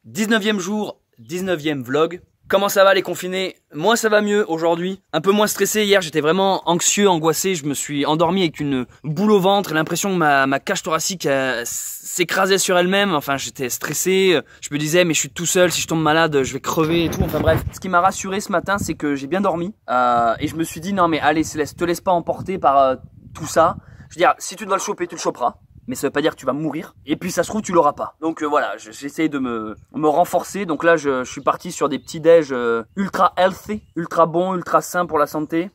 19e jour, 19e vlog. Comment ça va les confinés? Moi ça va mieux aujourd'hui, un peu moins stressé. Hier j'étais vraiment anxieux, angoissé, je me suis endormi avec une boule au ventre, l'impression que ma cage thoracique s'écrasait sur elle-même. Enfin j'étais stressé, je me disais mais je suis tout seul, si je tombe malade je vais crever et tout. Enfin bref, ce qui m'a rassuré ce matin c'est que j'ai bien dormi et je me suis dit non mais allez Céleste, te laisse pas emporter par tout ça. Je veux dire, si tu dois le choper, tu le choperas. Mais ça veut pas dire que tu vas mourir. Et puis ça se trouve tu l'auras pas. Donc voilà, j'essaye de me renforcer. Donc là je suis parti sur des petits déj ultra healthy, ultra bon, ultra sain pour la santé.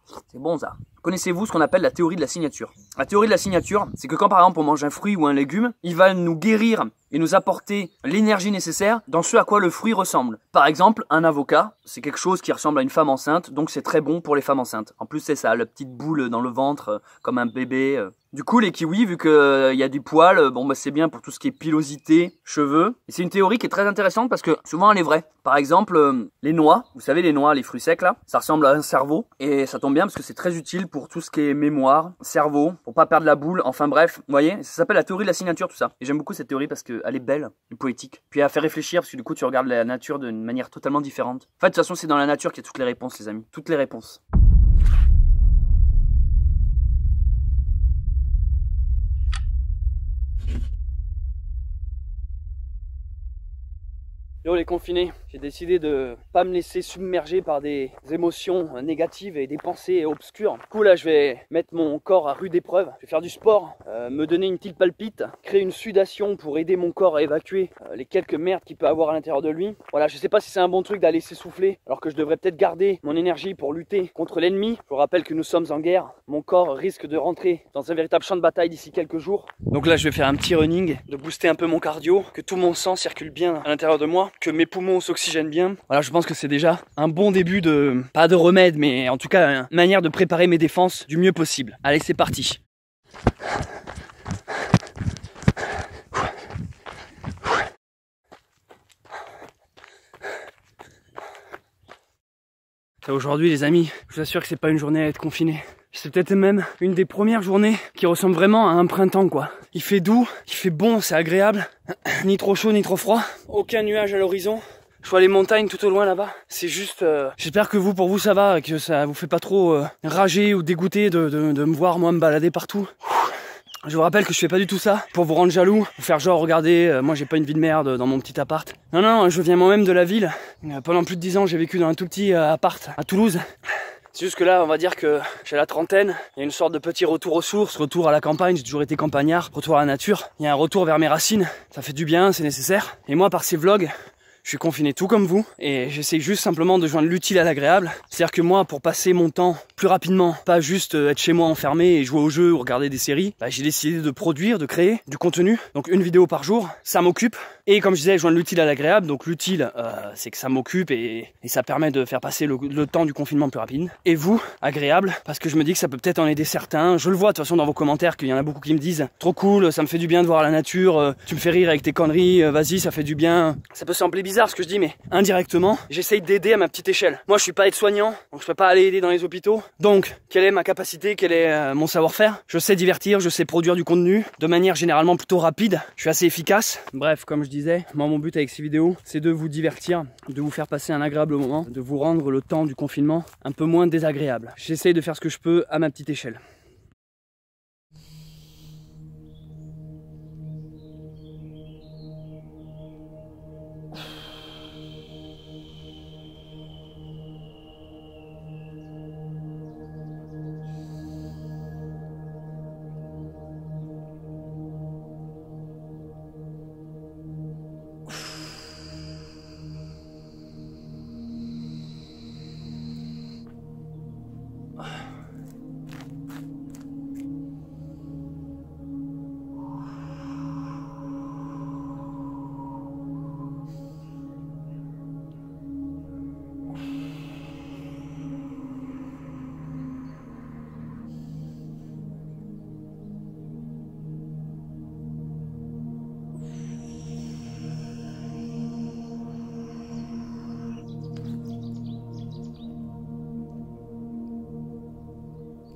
C'est bon ça. Connaissez-vous ce qu'on appelle la théorie de la signature? La théorie de la signature, c'est que quand par exemple on mange un fruit ou un légume, il va nous guérir et nous apporter l'énergie nécessaire dans ce à quoi le fruit ressemble. Par exemple, un avocat, c'est quelque chose qui ressemble à une femme enceinte, donc c'est très bon pour les femmes enceintes. En plus c'est ça, la petite boule dans le ventre, comme un bébé. Du coup les kiwis, vu qu'il y a du poil, bon bah c'est bien pour tout ce qui est pilosité, cheveux. Et c'est une théorie qui est très intéressante parce que souvent elle est vraie. Par exemple, les noix, vous savez les noix, les fruits secs là, ça ressemble à un cerveau. Et ça tombe bien parce que c'est très utile pour tout ce qui est mémoire, cerveau, pour pas perdre la boule, enfin bref, vous voyez, ça s'appelle la théorie de la signature tout ça. Et j'aime beaucoup cette théorie parce qu'elle est belle, et poétique. Puis elle fait réfléchir parce que du coup tu regardes la nature d'une manière totalement différente. En fait de toute façon c'est dans la nature qu'il y a toutes les réponses les amis, toutes les réponses. Yo les confinés, j'ai décidé de pas me laisser submerger par des émotions négatives et des pensées obscures. Du coup là je vais mettre mon corps à rude épreuve, je vais faire du sport, me donner une petite palpite, créer une sudation pour aider mon corps à évacuer les quelques merdes qu'il peut avoir à l'intérieur de lui. Voilà, je sais pas si c'est un bon truc d'aller s'essouffler alors que je devrais peut-être garder mon énergie pour lutter contre l'ennemi. Je vous rappelle que nous sommes en guerre, mon corps risque de rentrer dans un véritable champ de bataille d'ici quelques jours. Donc là je vais faire un petit running, de booster un peu mon cardio, que tout mon sang circule bien à l'intérieur de moi, que mes poumons s'oxygènent bien. Voilà, je pense que c'est déjà un bon début de, pas de remède, mais en tout cas une manière de préparer mes défenses du mieux possible. Allez, c'est parti. Aujourd'hui les amis, je vous assure que c'est pas une journée à être confiné. C'est peut-être même une des premières journées qui ressemble vraiment à un printemps quoi. Il fait doux, il fait bon, c'est agréable. Ni trop chaud ni trop froid. Aucun nuage à l'horizon. Je vois les montagnes tout au loin là-bas. C'est juste... j'espère que pour vous ça va, que ça vous fait pas trop rager ou dégoûter de me voir moi me balader partout. Je vous rappelle que je fais pas du tout ça pour vous rendre jaloux, vous faire genre regardez, moi j'ai pas une vie de merde dans mon petit appart. Non non, je viens moi-même de la ville. Pendant plus de 10 ans j'ai vécu dans un tout petit appart à Toulouse. C'est juste que là, on va dire que j'ai la trentaine, il y a une sorte de petit retour aux sources, retour à la campagne, j'ai toujours été campagnard, retour à la nature. Il y a un retour vers mes racines, ça fait du bien, c'est nécessaire. Et moi, par ces vlogs, je suis confiné tout comme vous et j'essaie juste simplement de joindre l'utile à l'agréable. C'est-à-dire que moi, pour passer mon temps plus rapidement, pas juste être chez moi enfermé et jouer aux jeux ou regarder des séries, j'ai décidé de produire, de créer du contenu. Donc une vidéo par jour, ça m'occupe. Et comme je disais, joindre l'utile à l'agréable. Donc l'utile, c'est que ça m'occupe et ça permet de faire passer le temps du confinement plus rapide. Et vous, agréable, parce que je me dis que ça peut peut-être en aider certains. Je le vois de toute façon dans vos commentaires qu'il y en a beaucoup qui me disent « Trop cool, ça me fait du bien de voir la nature, tu me fais rire avec tes conneries, vas-y, ça fait du bien. » Ça peut sembler bizarre ce que je dis, mais indirectement, j'essaye d'aider à ma petite échelle. Moi, je suis pas aide-soignant, donc je peux pas aller aider dans les hôpitaux. Donc, quelle est ma capacité, quel est mon savoir-faire? Je sais divertir, je sais produire du contenu de manière généralement plutôt rapide. Je suis assez efficace. Bref, comme je disais, moi, mon but avec ces vidéos, c'est de vous divertir, de vous faire passer un agréable moment, de vous rendre le temps du confinement un peu moins désagréable. J'essaye de faire ce que je peux à ma petite échelle.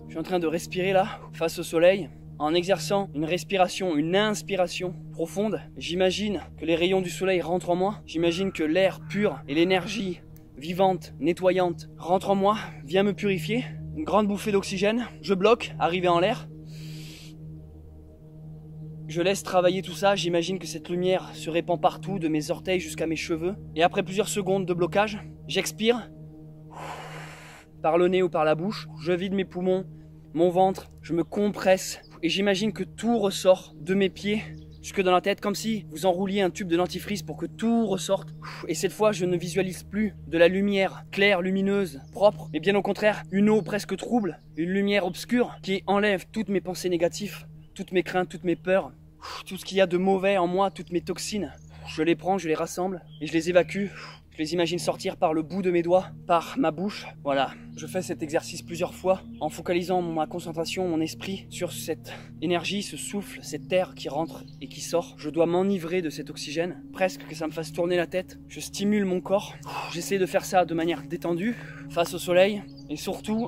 Je suis en train de respirer là, face au soleil. en exerçant une respiration, une inspiration profonde, j'imagine que les rayons du soleil rentrent en moi, j'imagine que l'air pur et l'énergie vivante, nettoyante rentrent en moi, vient me purifier, une grande bouffée d'oxygène, je bloque, arrivé en l'air, je laisse travailler tout ça, j'imagine que cette lumière se répand partout, de mes orteils jusqu'à mes cheveux, et après plusieurs secondes de blocage, j'expire, par le nez ou par la bouche, je vide mes poumons, mon ventre, je me compresse et j'imagine que tout ressort de mes pieds jusque dans la tête, comme si vous enrouliez un tube de dentifrice pour que tout ressorte. Et cette fois, je ne visualise plus de la lumière claire, lumineuse, propre, mais bien au contraire, une eau presque trouble, une lumière obscure qui enlève toutes mes pensées négatives, toutes mes craintes, toutes mes peurs, tout ce qu'il y a de mauvais en moi, toutes mes toxines. Je les prends, je les rassemble et je les évacue. Je les imagine sortir par le bout de mes doigts, par ma bouche. Voilà, je fais cet exercice plusieurs fois en focalisant ma concentration, mon esprit sur cette énergie, ce souffle, cette air qui rentre et qui sort. Je dois m'enivrer de cet oxygène, presque que ça me fasse tourner la tête. Je stimule mon corps. J'essaie de faire ça de manière détendue, face au soleil. Et surtout,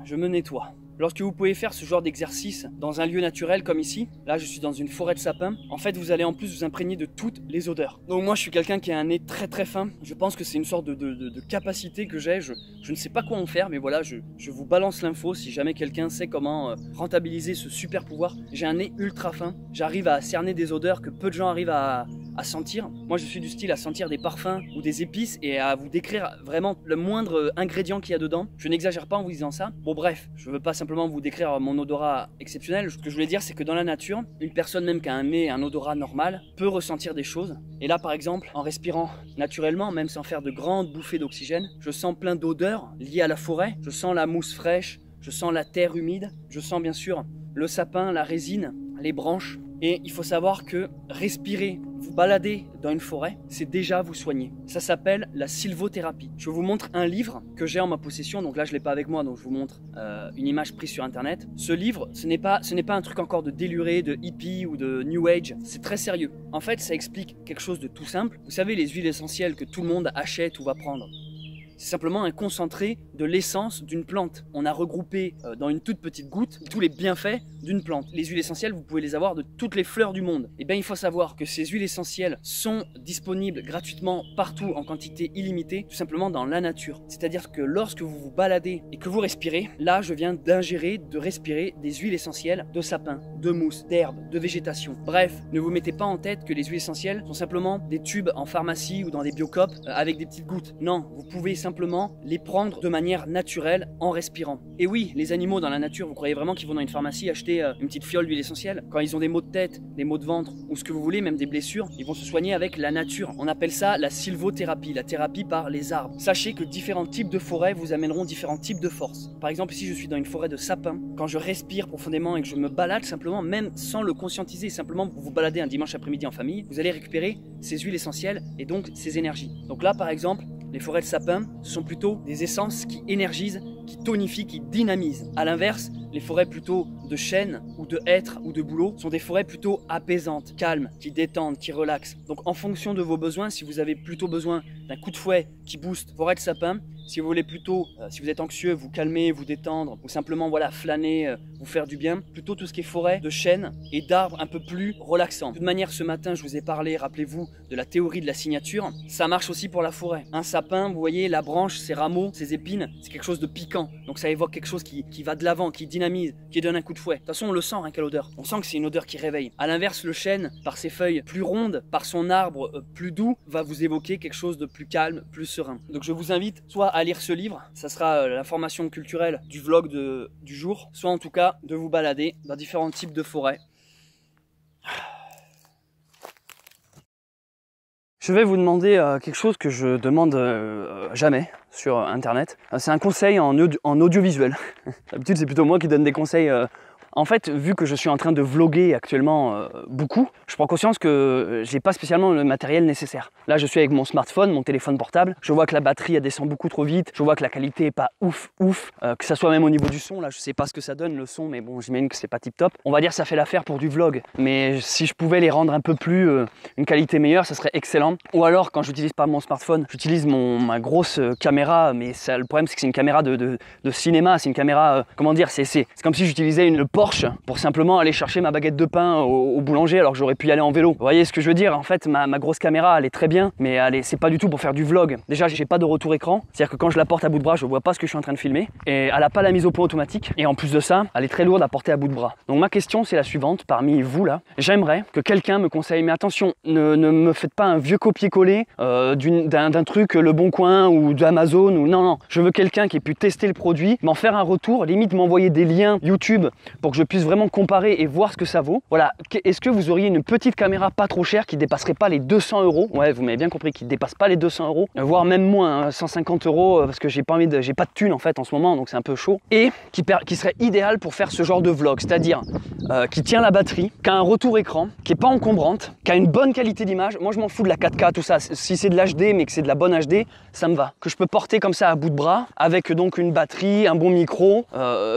je me nettoie. Lorsque vous pouvez faire ce genre d'exercice dans un lieu naturel comme ici, là je suis dans une forêt de sapins, en fait vous allez en plus vous imprégner de toutes les odeurs. Donc moi je suis quelqu'un qui a un nez très très fin, je pense que c'est une sorte de capacité que j'ai, je ne sais pas quoi en faire, mais voilà, je vous balance l'info si jamais quelqu'un sait comment rentabiliser ce super pouvoir. J'ai un nez ultra fin, j'arrive à cerner des odeurs que peu de gens arrivent à sentir. Moi je suis du style à sentir des parfums ou des épices et à vous décrire vraiment le moindre ingrédient qu'il y a dedans. Je n'exagère pas en vous disant ça. Bon bref, je veux pas simplement vous décrire mon odorat exceptionnel. Ce que je voulais dire c'est que dans la nature, une personne même qui a un nez, un odorat normal peut ressentir des choses. Et là par exemple, en respirant naturellement, même sans faire de grandes bouffées d'oxygène, je sens plein d'odeurs liées à la forêt. Je sens la mousse fraîche, je sens la terre humide, je sens bien sûr le sapin, la résine, les branches. Et il faut savoir que respirer, vous balader dans une forêt, c'est déjà vous soigner. Ça s'appelle la sylvothérapie. Je vous montre un livre que j'ai en ma possession, donc là je ne l'ai pas avec moi, donc je vous montre une image prise sur internet. Ce livre, ce n'est pas un truc encore de déluré, de hippie ou de new age, c'est très sérieux. En fait, ça explique quelque chose de tout simple. Vous savez, les huiles essentielles que tout le monde achète ou va prendre, c'est simplement un concentré de l'essence d'une plante. On a regroupé dans une toute petite goutte tous les bienfaits d'une plante. Les huiles essentielles, vous pouvez les avoir de toutes les fleurs du monde. Et bien il faut savoir que ces huiles essentielles sont disponibles gratuitement partout en quantité illimitée, tout simplement dans la nature. C'est-à-dire que lorsque vous vous baladez et que vous respirez, là je viens d'ingérer, de respirer des huiles essentielles de sapin, de mousse, d'herbe, de végétation. Bref, ne vous mettez pas en tête que les huiles essentielles sont simplement des tubes en pharmacie ou dans des biocopes avec des petites gouttes. Non, vous pouvez simplement les prendre de manière naturelle en respirant. Et oui, les animaux dans la nature, vous croyez vraiment qu'ils vont dans une pharmacie acheter une petite fiole d'huile essentielle? Quand ils ont des maux de tête, des maux de ventre ou ce que vous voulez, même des blessures, ils vont se soigner avec la nature. On appelle ça la sylvothérapie, la thérapie par les arbres. Sachez que différents types de forêts vous amèneront différents types de forces. Par exemple, ici je suis dans une forêt de sapins. Quand je respire profondément et que je me balade simplement, même sans le conscientiser, simplement pour vous balader un dimanche après-midi en famille, vous allez récupérer ces huiles essentielles et donc ces énergies. Donc là par exemple, les forêts de sapins sont plutôt des essences qui énergisent, qui tonifient, qui dynamisent. A l'inverse, les forêts plutôt de chênes ou de hêtres ou de bouleaux sont des forêts plutôt apaisantes, calmes, qui détendent, qui relaxent. Donc en fonction de vos besoins, si vous avez plutôt besoin d'un coup de fouet qui booste forêt de sapin, si vous voulez plutôt, si vous êtes anxieux, vous calmer, vous détendre, ou simplement voilà flâner, vous faire du bien, plutôt tout ce qui est forêt de chênes et d'arbres un peu plus relaxants. De toute manière, ce matin, je vous ai parlé, rappelez-vous, de la théorie de la signature. Ça marche aussi pour la forêt. Un sapin, vous voyez, la branche, ses rameaux, ses épines, c'est quelque chose de piquant. Donc ça évoque quelque chose qui va de l'avant, qui dynamise, qui donne un coup de fouet. De toute façon, on le sent, hein, quelle odeur. On sent que c'est une odeur qui réveille. À l'inverse, le chêne, par ses feuilles plus rondes, par son arbre plus doux, va vous évoquer quelque chose de plus calme, plus serein. Donc je vous invite soit à lire ce livre, ça sera l'information culturelle du vlog du jour, soit en tout cas de vous balader dans différents types de forêts. Je vais vous demander quelque chose que je demande jamais sur internet. C'est un conseil en audiovisuel. D'habitude c'est plutôt moi qui donne des conseils. En fait, vu que je suis en train de vlogger actuellement beaucoup, je prends conscience que j'ai pas spécialement le matériel nécessaire. Là, je suis avec mon smartphone, mon téléphone portable. Je vois que la batterie elle descend beaucoup trop vite. Je vois que la qualité est pas ouf. Que ça soit même au niveau du son. Là, je sais pas ce que ça donne le son, mais bon, j'imagine que c'est pas tip top. On va dire que ça fait l'affaire pour du vlog. Mais si je pouvais les rendre un peu plus une qualité meilleure, ça serait excellent. Ou alors, quand j'utilise pas mon smartphone, j'utilise ma grosse caméra. Mais ça, le problème, c'est que c'est une caméra de cinéma. C'est une caméra, comment dire, c'est comme si j'utilisais une Porsche pour simplement aller chercher ma baguette de pain au boulanger alors que j'aurais pu y aller en vélo. Vous voyez ce que je veux dire? En fait, ma grosse caméra, elle est très bien, mais c'est pas du tout pour faire du vlog. Déjà, j'ai pas de retour écran, c'est-à-dire que quand je la porte à bout de bras, je vois pas ce que je suis en train de filmer, et elle a pas la mise au point automatique, et en plus de ça, elle est très lourde à porter à bout de bras. Donc ma question, c'est la suivante, parmi vous là, j'aimerais que quelqu'un me conseille, mais attention, ne me faites pas un vieux copier-coller d'un truc Le Bon Coin ou d'Amazon, ou non, je veux quelqu'un qui ait pu tester le produit, m'en faire un retour, limite m'envoyer des liens YouTube pour que je puisse vraiment comparer et voir ce que ça vaut. Voilà, est-ce que vous auriez une petite caméra pas trop chère qui dépasserait pas les 200 €? Ouais, vous m'avez bien compris, qui dépasse pas les 200 €, voire même moins, hein, 150 € parce que j'ai pas de thunes en fait en ce moment, donc c'est un peu chaud, et qui serait idéal pour faire ce genre de vlog, c'est-à-dire qui tient la batterie, qui a un retour écran, qui est pas encombrante, qui a une bonne qualité d'image. Moi je m'en fous de la 4K, tout ça, si c'est de l'HD mais que c'est de la bonne HD, ça me va. Que je peux porter comme ça à bout de bras, avec donc une batterie, un bon micro,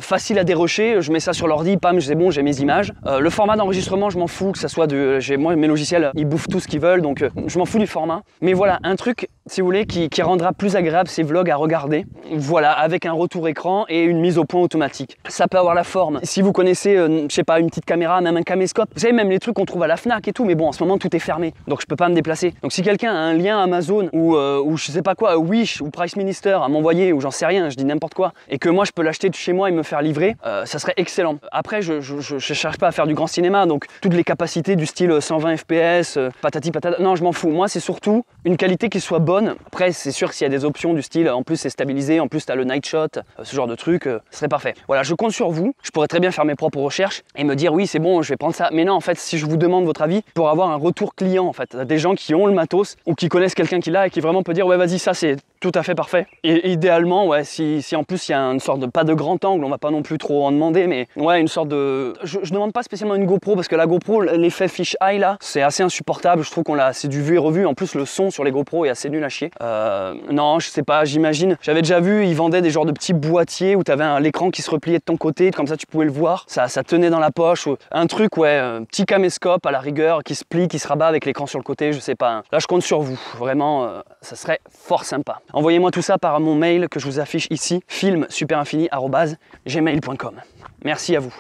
facile à dérocher, je mets ça sur l'ordi, pam, c'est bon, j'ai mes images. Le format d'enregistrement, je m'en fous, que ça soit moi mes logiciels, ils bouffent tout ce qu'ils veulent, donc je m'en fous du format. Mais voilà, un truc, si vous voulez, qui rendra plus agréable ces vlogs à regarder. Voilà, avec un retour écran et une mise au point automatique. Ça peut avoir la forme. Si vous connaissez, je sais pas, une petite caméra, même un caméscope, vous savez, même les trucs qu'on trouve à la Fnac et tout, mais bon, en ce moment, tout est fermé, donc je peux pas me déplacer. Donc si quelqu'un a un lien Amazon ou je sais pas quoi, Wish ou Price Minister à m'envoyer, ou j'en sais rien, je dis n'importe quoi, et que moi je peux l'acheter de chez moi et me faire livrer, ça serait excellent. Après, je cherche pas à faire du grand cinéma, donc toutes les capacités du style 120 fps, patati patata, non, je m'en fous. Moi, c'est surtout une qualité qui soit bonne. Après, c'est sûr que s'il y a des options du style, en plus c'est stabilisé, en plus t'as le night shot, ce genre de truc, ce serait parfait. Voilà, je compte sur vous. Je pourrais très bien faire mes propres recherches et me dire oui, c'est bon, je vais prendre ça. Mais non, en fait, si je vous demande votre avis, pour avoir un retour client, en fait, des gens qui ont le matos ou qui connaissent quelqu'un qui l'a et qui vraiment peut dire ouais, vas-y, ça c'est tout à fait parfait. Et idéalement, ouais, si en plus il y a une sorte de, pas de grand angle, on va pas non plus trop en demander, mais ouais, une sorte de, je demande pas spécialement une GoPro parce que la GoPro, l'effet fish eye là, c'est assez insupportable. Je trouve c'est du vu et revu. En plus, le son sur les GoPro est assez nul à chier. Non, je sais pas, j'imagine. J'avais déjà vu, ils vendaient des genres de petits boîtiers où t'avais l'écran qui se repliait de ton côté, comme ça tu pouvais le voir. Ça tenait dans la poche. Un truc, ouais, petit caméscope à la rigueur qui se plie, qui se rabat avec l'écran sur le côté, je sais pas. Hein. Là, je compte sur vous. Vraiment, ça serait fort sympa. Envoyez-moi tout ça par mon mail que je vous affiche ici, filmsuperinfini@gmail.com. Merci à vous.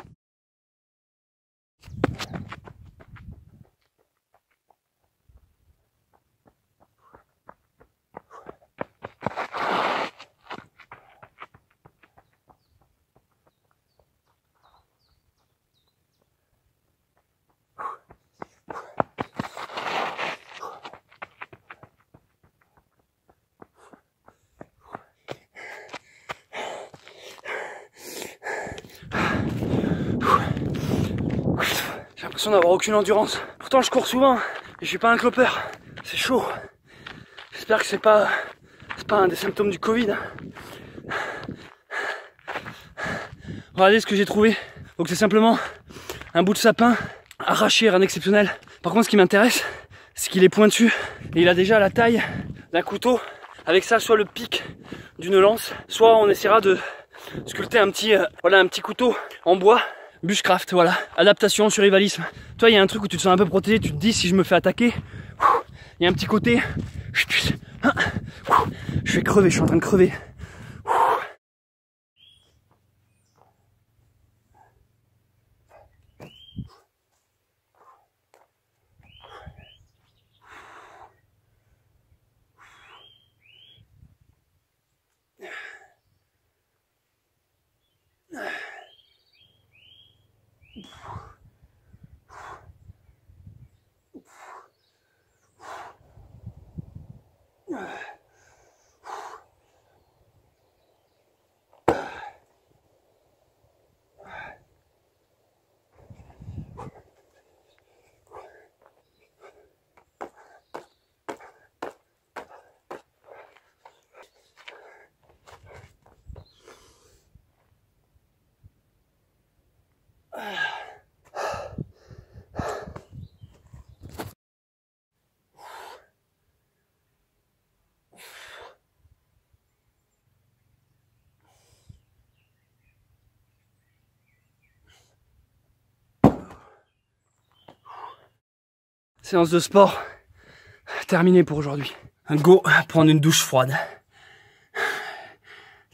J'ai l'impression d'avoir aucune endurance. Pourtant je cours souvent et je suis pas un clopeur. C'est chaud. J'espère que c'est pas un des symptômes du Covid. Regardez ce que j'ai trouvé. Donc c'est simplement un bout de sapin arraché, rien d'exceptionnel. Par contre, ce qui m'intéresse, c'est qu'il est pointu et il a déjà la taille d'un couteau. Avec ça, soit le pic d'une lance, soit on essaiera de sculpter un petit couteau en bois. Bushcraft, voilà. Adaptation, survivalisme. Toi, il y a un truc où tu te sens un peu protégé, tu te dis si je me fais attaquer, il y a un petit côté, je vais crever, je suis en train de crever. Séance de sport terminée pour aujourd'hui. Go prendre une douche froide.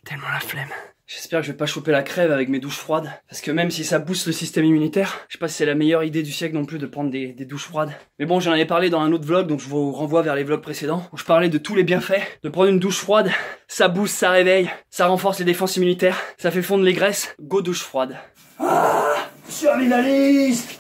Tellement la flemme. J'espère que je vais pas choper la crève avec mes douches froides. Parce que même si ça booste le système immunitaire, je sais pas si c'est la meilleure idée du siècle non plus de prendre des douches froides. Mais bon, j'en avais parlé dans un autre vlog, donc je vous renvoie vers les vlogs précédents, où je parlais de tous les bienfaits de prendre une douche froide. Ça booste, ça réveille, ça renforce les défenses immunitaires, ça fait fondre les graisses. Go douche froide. Survivaliste.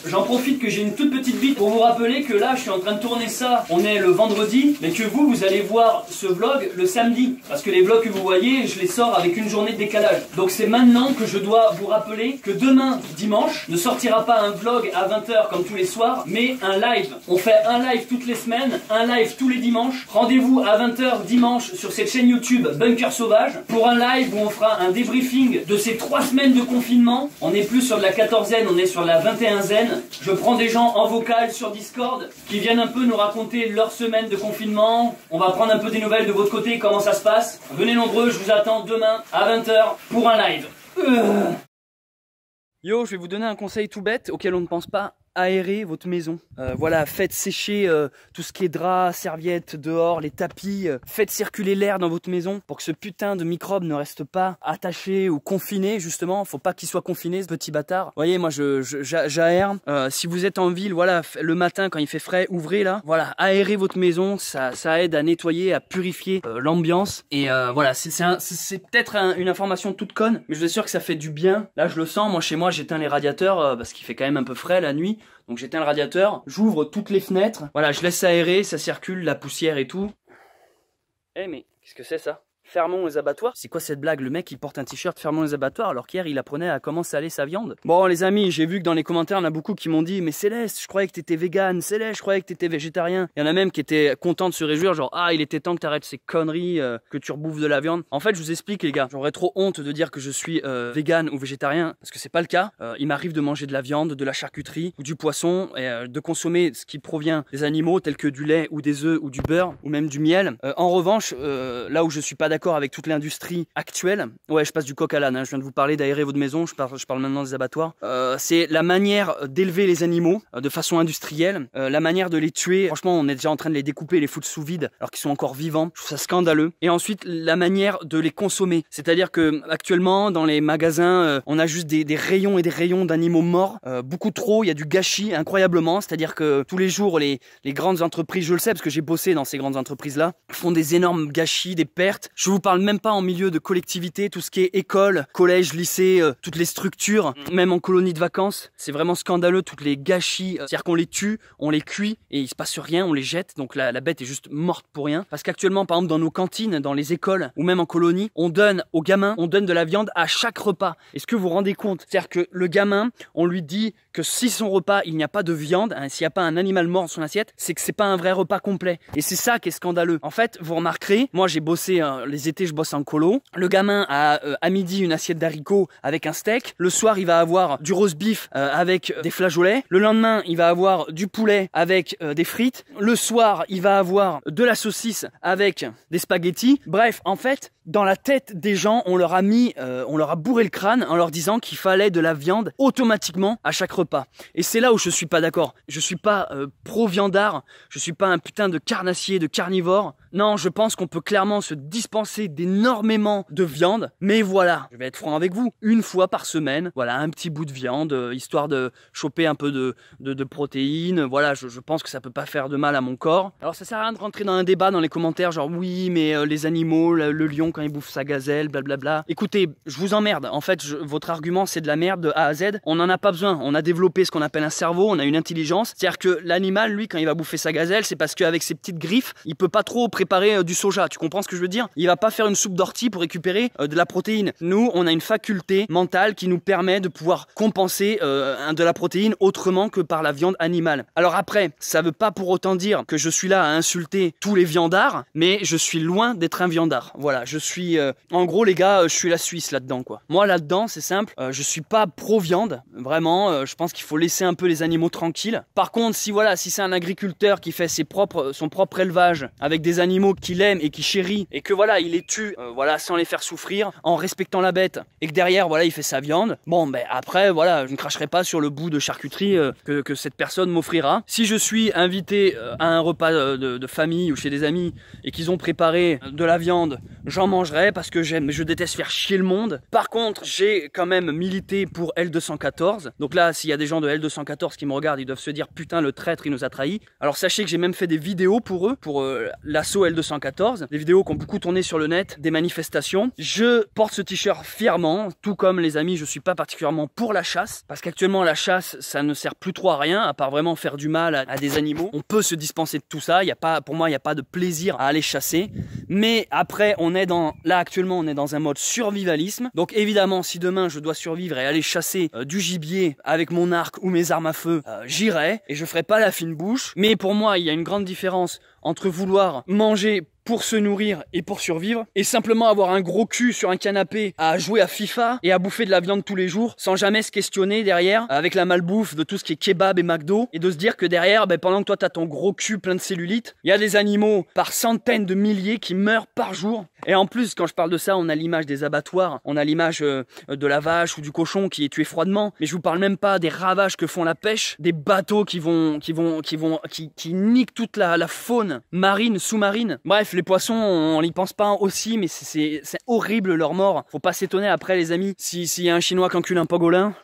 J'en profite que j'ai une toute petite bite pour vous rappeler que là je suis en train de tourner ça, on est le vendredi, mais que vous allez voir ce vlog le samedi, parce que les vlogs que vous voyez je les sors avec une journée de décalage. Donc c'est maintenant que je dois vous rappeler que demain dimanche ne sortira pas un vlog à 20 h comme tous les soirs, mais un live. On fait un live toutes les semaines, un live tous les dimanches. Rendez-vous à 20 h dimanche sur cette chaîne YouTube Bunker Sauvage pour un live où on fera un débriefing de ces 3 semaines de confinement. On est plus sur de la 14e, on est sur la 21e. Je prends des gens en vocal sur Discord qui viennent un peu nous raconter leur semaine de confinement. On va prendre un peu des nouvelles de votre côté, comment ça se passe. Venez nombreux, je vous attends demain à 20 h pour un live. Yo, je vais vous donner un conseil tout bête auquel on ne pense pas. Aérez votre maison. Voilà, faites sécher tout ce qui est drap, serviettes, dehors, les tapis. Faites circuler l'air dans votre maison pour que ce putain de microbe ne reste pas attaché ou confiné, justement. Faut pas qu'il soit confiné, ce petit bâtard. Vous voyez, moi, j'aère. Si vous êtes en ville, voilà, le matin, quand il fait frais, ouvrez là. Voilà, aérez votre maison. Ça aide à nettoyer, à purifier l'ambiance. Et voilà, c'est peut-être une information toute conne, mais je vous assure que ça fait du bien. Là, je le sens. Moi, chez moi, j'éteins les radiateurs parce qu'il fait quand même un peu frais la nuit. Donc j'éteins le radiateur, j'ouvre toutes les fenêtres, voilà, je laisse aérer, ça circule, la poussière et tout. Eh mais, qu'est-ce que c'est ça? Fermons les abattoirs. C'est quoi cette blague? Le mec il porte un t-shirt fermons les abattoirs alors qu'hier il apprenait à comment saler sa viande. Bon les amis, j'ai vu que dans les commentaires il y en a beaucoup qui m'ont dit mais Céleste, je croyais que t'étais vegan, Céleste, je croyais que t'étais végétarien. Il y en a même qui étaient contents de se réjouir, genre ah il était temps que t'arrêtes ces conneries, que tu rebouffes de la viande. En fait je vous explique les gars, j'aurais trop honte de dire que je suis vegan ou végétarien parce que c'est pas le cas. Il m'arrive de manger de la viande, de la charcuterie ou du poisson et de consommer ce qui provient des animaux tels que du lait ou des œufs ou du beurre ou même du miel. En revanche, là où je suis pas d'accord avec toute l'industrie actuelle, ouais je passe du coq à l'âne, hein. Je viens de vous parler d'aérer votre maison, je parle maintenant des abattoirs. C'est la manière d'élever les animaux de façon industrielle, la manière de les tuer. Franchement on est déjà en train de les découper, les foutre sous vide alors qu'ils sont encore vivants, je trouve ça scandaleux. Et ensuite la manière de les consommer, c'est-à-dire que actuellement dans les magasins on a juste des rayons et des rayons d'animaux morts, beaucoup trop, il y a du gâchis incroyablement, c'est-à-dire que tous les jours les grandes entreprises, je le sais parce que j'ai bossé dans ces grandes entreprises là, font des énormes gâchis, des pertes. Je vous parle même pas en milieu de collectivité, tout ce qui est école, collège, lycée, toutes les structures, même en colonie de vacances, c'est vraiment scandaleux, toutes les gâchis, c'est-à-dire qu'on les tue, on les cuit et il se passe rien, on les jette, donc la bête est juste morte pour rien. Parce qu'actuellement, par exemple, dans nos cantines, dans les écoles ou même en colonie, on donne aux gamins, on donne de la viande à chaque repas. Est-ce que vous vous rendez compte? C'est-à-dire que le gamin, on lui dit que si son repas, il n'y a pas de viande, hein, s'il n'y a pas un animal mort dans son assiette, c'est que c'est pas un vrai repas complet. Et c'est ça qui est scandaleux. En fait, vous remarquerez, moi j'ai bossé, les étés je bosse en colo, le gamin a à midi une assiette d'haricots avec un steak, le soir il va avoir du roast beef avec des flageolets, le lendemain il va avoir du poulet avec des frites, le soir il va avoir de la saucisse avec des spaghettis. Bref, en fait, dans la tête des gens, on leur a bourré le crâne en leur disant qu'il fallait de la viande automatiquement à chaque repas. Et c'est là où je suis pas d'accord. Je suis pas pro-viandard, je suis pas un putain de carnassier, de carnivore. Non, je pense qu'on peut clairement se dispenser d'énormément de viande. Mais voilà, je vais être franc avec vous, une fois par semaine, voilà, un petit bout de viande, histoire de choper un peu de protéines. Voilà, je pense que ça peut pas faire de mal à mon corps. Alors ça sert à rien de rentrer dans un débat dans les commentaires, genre oui, mais les animaux, le lion quand il bouffe sa gazelle, blablabla. Écoutez, je vous emmerde. En fait, votre argument, c'est de la merde de A à Z. On n'en a pas besoin. On a développé ce qu'on appelle un cerveau, on a une intelligence. C'est-à-dire que l'animal, lui, quand il va bouffer sa gazelle, c'est parce qu'avec ses petites griffes, il peut pas trop préparer du soja. Tu comprends ce que je veux dire? Il va pas faire une soupe d'ortie pour récupérer de la protéine. Nous, on a une faculté mentale qui nous permet de pouvoir compenser de la protéine autrement que par la viande animale. Alors après, ça veut pas pour autant dire que je suis là à insulter tous les viandards, mais je suis loin d'être un viandard. Voilà, je suis... en gros, les gars, je suis la Suisse là-dedans, quoi. Moi, là-dedans, c'est simple, je suis pas pro-viande, vraiment, je pense qu'il faut laisser un peu les animaux tranquilles. Par contre, si c'est un agriculteur qui fait son propre élevage avec des animaux qu'il aime et qui chérit, et que voilà, il les tue, sans les faire souffrir, en respectant la bête, et que derrière, voilà, il fait sa viande, bon, ben après, voilà, je ne cracherai pas sur le bout de charcuterie que cette personne m'offrira. Si je suis invité à un repas de famille ou chez des amis, et qu'ils ont préparé de la viande, j'en mangerai parce que je déteste faire chier le monde. Par contre, j'ai quand même milité pour L214. Donc là, s'il y a des gens de L214 qui me regardent, ils doivent se dire putain, le traître, il nous a trahis. Alors sachez que j'ai même fait des vidéos pour eux, pour l'assaut L214, des vidéos qui ont beaucoup tourné sur le net, des manifestations. Je porte ce t-shirt fièrement, tout comme les amis, je suis pas particulièrement pour la chasse, parce qu'actuellement la chasse, ça ne sert plus trop à rien, à part vraiment faire du mal à des animaux. On peut se dispenser de tout ça, pour moi, il n'y a pas de plaisir à aller chasser. Mais après, là actuellement, on est dans un mode survivalisme. Donc évidemment, si demain je dois survivre et aller chasser du gibier avec mon arc ou mes armes à feu, j'irai et je ferai pas la fine bouche. Mais pour moi, il y a une grande différence entre vouloir manger pour se nourrir et pour survivre, et simplement avoir un gros cul sur un canapé à jouer à FIFA et à bouffer de la viande tous les jours sans jamais se questionner derrière avec la malbouffe de tout ce qui est kebab et McDo, et de se dire que derrière, pendant que toi t'as ton gros cul plein de cellulite, il y a des animaux par centaines de milliers qui meurent par jour. Et en plus, quand je parle de ça, on a l'image des abattoirs, on a l'image de la vache ou du cochon qui est tué froidement, mais je vous parle même pas des ravages que font la pêche, des bateaux qui niquent toute la faune marine, sous-marine. Bref, les poissons, on n'y pense pas aussi, mais c'est horrible leur mort. Faut pas s'étonner après, les amis, s'il y a un Chinois qui encule un pangolin,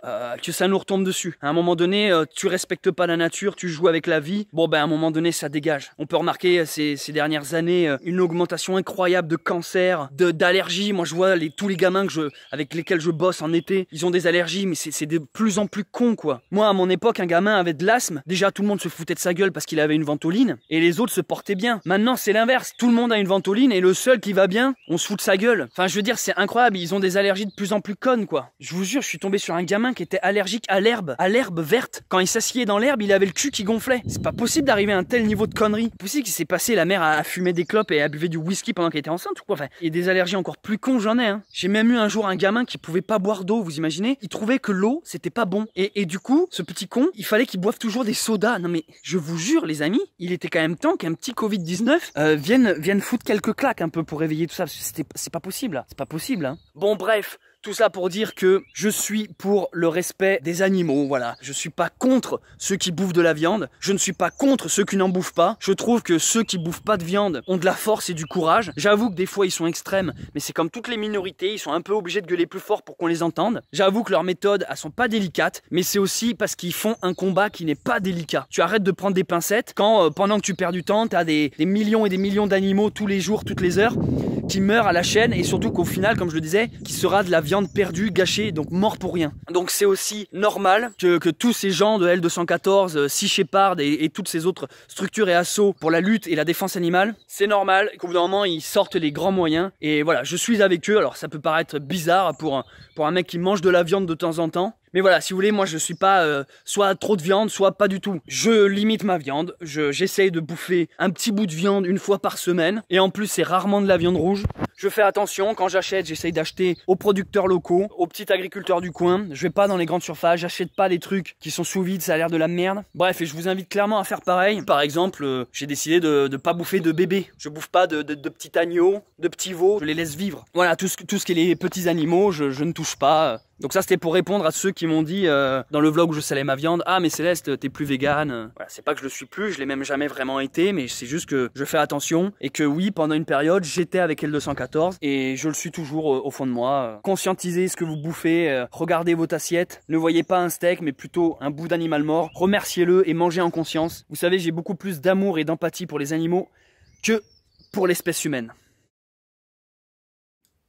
que ça nous retombe dessus. À un moment donné, tu respectes pas la nature, tu joues avec la vie. Bon, à un moment donné, ça dégage. On peut remarquer ces dernières années une augmentation incroyable de cancer, d'allergies. Moi, je vois tous les gamins avec lesquels je bosse en été, ils ont des allergies, mais c'est de plus en plus con, quoi. Moi, à mon époque, un gamin avait de l'asthme. Déjà, tout le monde se foutait de sa gueule parce qu'il avait une ventoline, et les autres se portaient bien. Maintenant, c'est l'inverse. Tout le monde a une ventoline et le seul qui va bien, on se fout de sa gueule. Enfin, je veux dire, c'est incroyable. Ils ont des allergies de plus en plus connes, quoi. Je vous jure, je suis tombé sur un gamin qui était allergique à l'herbe verte. Quand il s'asseyait dans l'herbe, il avait le cul qui gonflait. C'est pas possible d'arriver à un tel niveau de connerie. C'est possible qu'il s'est passé la mère à fumer des clopes et à buver du whisky pendant qu'elle était enceinte ou quoi. Enfin, il y a des allergies encore plus cons, j'en ai, hein. J'ai même eu un jour un gamin qui pouvait pas boire d'eau, vous imaginez? Il trouvait que l'eau, c'était pas bon. Et du coup, ce petit con, il fallait qu'il boive toujours des sodas. Non mais, je vous jure, les amis, il était quand même temps qu'un petit Covid-19 vienne foutre quelques claques un peu pour réveiller tout ça. C'est pas possible, là. C'est pas possible, hein. Bon, bref. Tout ça pour dire que je suis pour le respect des animaux, voilà. Je suis pas contre ceux qui bouffent de la viande, je ne suis pas contre ceux qui n'en bouffent pas. Je trouve que ceux qui bouffent pas de viande ont de la force et du courage. J'avoue que des fois ils sont extrêmes, mais c'est comme toutes les minorités, ils sont un peu obligés de gueuler plus fort pour qu'on les entende. J'avoue que leurs méthodes, elles sont pas délicates, mais c'est aussi parce qu'ils font un combat qui n'est pas délicat. Tu arrêtes de prendre des pincettes quand, pendant que tu perds du temps, t'as des millions et des millions d'animaux tous les jours, toutes les heures, qui meurent à la chaîne, et surtout qu'au final, comme je le disais, qui sera de la viande perdue, gâchée, donc mort pour rien. Donc c'est aussi normal que tous ces gens de L214, Sea Shepherd et toutes ces autres structures et assauts pour la lutte et la défense animale, c'est normal qu'au bout d'un moment ils sortent les grands moyens, et voilà, je suis avec eux. Alors ça peut paraître bizarre pour un mec qui mange de la viande de temps en temps, mais voilà, si vous voulez, moi je suis pas soit trop de viande, soit pas du tout. Je limite ma viande, j'essaye de bouffer un petit bout de viande une fois par semaine, et en plus c'est rarement de la viande rouge. Je fais attention, quand j'achète, j'essaye d'acheter aux producteurs locaux, aux petits agriculteurs du coin. Je vais pas dans les grandes surfaces, j'achète pas des trucs qui sont sous vide, ça a l'air de la merde. Bref, et je vous invite clairement à faire pareil. Par exemple, j'ai décidé de pas bouffer de bébés. Je bouffe pas de petits agneaux, de petits veaux, je les laisse vivre. Voilà, tout ce qui est les petits animaux, je ne touche pas. Donc ça c'était pour répondre à ceux qui m'ont dit dans le vlog où je salais ma viande, ah mais Céleste t'es plus vegan. Voilà, c'est pas que je le suis plus, je l'ai même jamais vraiment été, mais c'est juste que je fais attention, et que oui, pendant une période j'étais avec L214 et je le suis toujours au fond de moi. Conscientisez ce que vous bouffez, regardez votre assiette, ne voyez pas un steak mais plutôt un bout d'animal mort, remerciez-le et mangez en conscience. Vous savez, j'ai beaucoup plus d'amour et d'empathie pour les animaux que pour l'espèce humaine.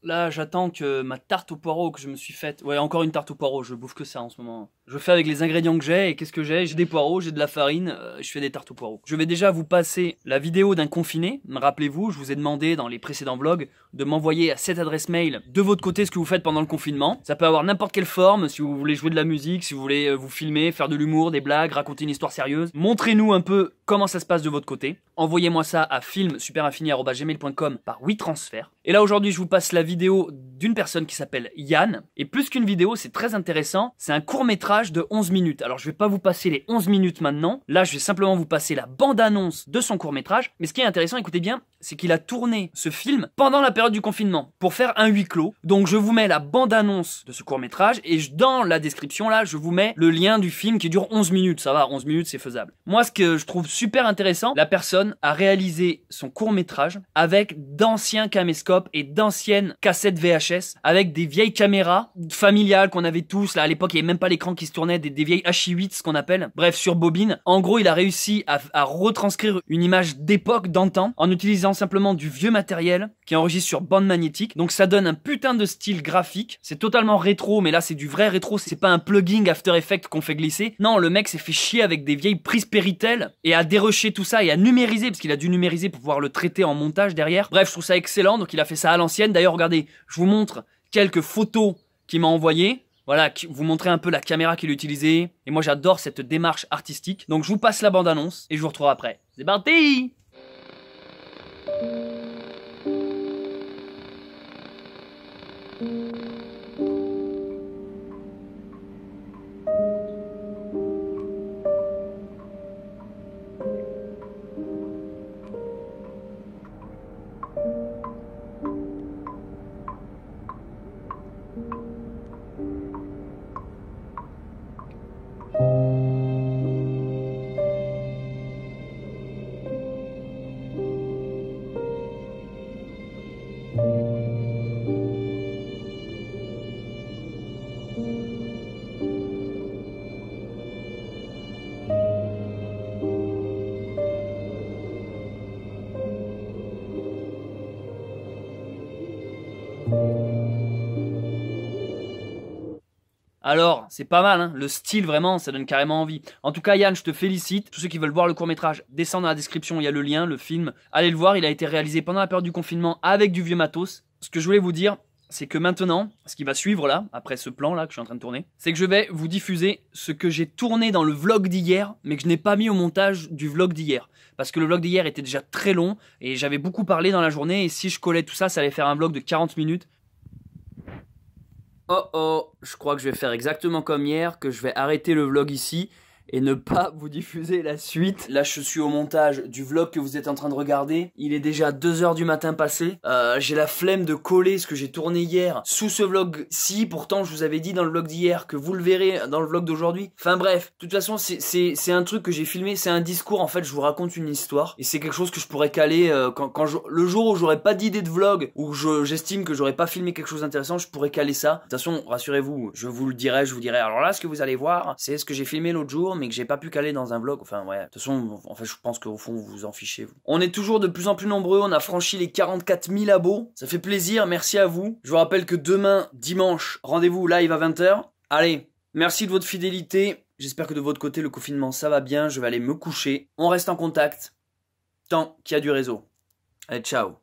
Là, j'attends que ma tarte au poireau que je me suis faite... Ouais, encore une tarte au poireau, je bouffe que ça en ce moment. Je fais avec les ingrédients que j'ai, et qu'est-ce que j'ai? J'ai des poireaux, j'ai de la farine, je fais des tartes au poireau. Je vais déjà vous passer la vidéo d'un confiné. Rappelez-vous, je vous ai demandé dans les précédents vlogs de m'envoyer à cette adresse mail de votre côté ce que vous faites pendant le confinement. Ça peut avoir n'importe quelle forme, si vous voulez jouer de la musique, si vous voulez vous filmer, faire de l'humour, des blagues, raconter une histoire sérieuse. Montrez-nous un peu comment ça se passe de votre côté. Envoyez-moi ça à filmsuperafini@gmail.com par WeTransfer. Et là aujourd'hui, je vous passe la vidéo d'une personne qui s'appelle Yann. Et plus qu'une vidéo, c'est très intéressant. C'est un court-métrage de 11 minutes. Alors je vais pas vous passer les 11 minutes maintenant. Là, je vais simplement vous passer la bande-annonce de son court-métrage. Mais ce qui est intéressant, écoutez bien, c'est qu'il a tourné ce film pendant la période du confinement pour faire un huis clos. Donc je vous mets la bande-annonce de ce court-métrage et dans la description là, je vous mets le lien du film qui dure 11 minutes. Ça va, 11 minutes c'est faisable. Moi, ce que je trouve super intéressant, la personne a réalisé son court-métrage avec d'anciens caméscopes et d'anciennes cassettes VHS, avec des vieilles caméras familiales qu'on avait tous. Là, à l'époque, il n'y avait même pas l'écran qui se tournait, des vieilles Hi8, ce qu'on appelle. Bref, sur bobine. En gros, il a réussi à retranscrire une image d'époque, d'antan, en utilisant simplement du vieux matériel qui enregistre sur bande magnétique. Donc ça donne un putain de style graphique. C'est totalement rétro, mais là c'est du vrai rétro. C'est pas un plugin After Effects qu'on fait glisser. Non, le mec s'est fait chier avec des vieilles prises Péritel et a dérushé tout ça et a numérisé, parce qu'il a dû numériser pour pouvoir le traiter en montage derrière. Bref, je trouve ça excellent. Donc il a fait ça à l'ancienne. D'ailleurs, regardez, je vous montre quelques photos qu'il m'a envoyées. Voilà, vous montrer un peu la caméra qu'il a utilisée. Et moi j'adore cette démarche artistique. Donc je vous passe la bande-annonce et je vous retrouve après. C'est parti! Alors, c'est pas mal, hein, le style vraiment, ça donne carrément envie. En tout cas, Yann, je te félicite. Tous ceux qui veulent voir le court-métrage, descendent dans la description, il y a le lien, le film. Allez le voir, il a été réalisé pendant la période du confinement avec du vieux matos. Ce que je voulais vous dire, c'est que maintenant, ce qui va suivre là, après ce plan là que je suis en train de tourner, c'est que je vais vous diffuser ce que j'ai tourné dans le vlog d'hier, mais que je n'ai pas mis au montage du vlog d'hier. Parce que le vlog d'hier était déjà très long, et j'avais beaucoup parlé dans la journée, et si je collais tout ça, ça allait faire un vlog de 40 minutes. Oh oh, je crois que je vais faire exactement comme hier, que je vais arrêter le vlog ici et ne pas vous diffuser la suite. Là, je suis au montage du vlog que vous êtes en train de regarder. Il est déjà 2 h du matin passé. J'ai la flemme de coller ce que j'ai tourné hier sous ce vlog-ci. Pourtant, je vous avais dit dans le vlog d'hier que vous le verrez dans le vlog d'aujourd'hui. Enfin bref, de toute façon, c'est un truc que j'ai filmé. C'est un discours, en fait, je vous raconte une histoire. Et c'est quelque chose que je pourrais caler le jour où j'aurais pas d'idée de vlog, où j'estime que j'aurais pas filmé quelque chose d'intéressant, je pourrais caler ça. De toute façon, rassurez-vous, je vous dirai. Alors là, ce que vous allez voir, c'est ce que j'ai filmé l'autre jour, mais que j'ai pas pu caler dans un vlog. Enfin ouais, de toute façon, en fait, je pense qu'au fond, vous vous en fichez, vous. On est toujours de plus en plus nombreux, on a franchi les 44 000 abos. Ça fait plaisir, merci à vous. Je vous rappelle que demain, dimanche, rendez-vous live à 20 h. Allez, merci de votre fidélité. J'espère que de votre côté, le confinement, ça va bien. Je vais aller me coucher. On reste en contact tant qu'il y a du réseau. Allez, ciao.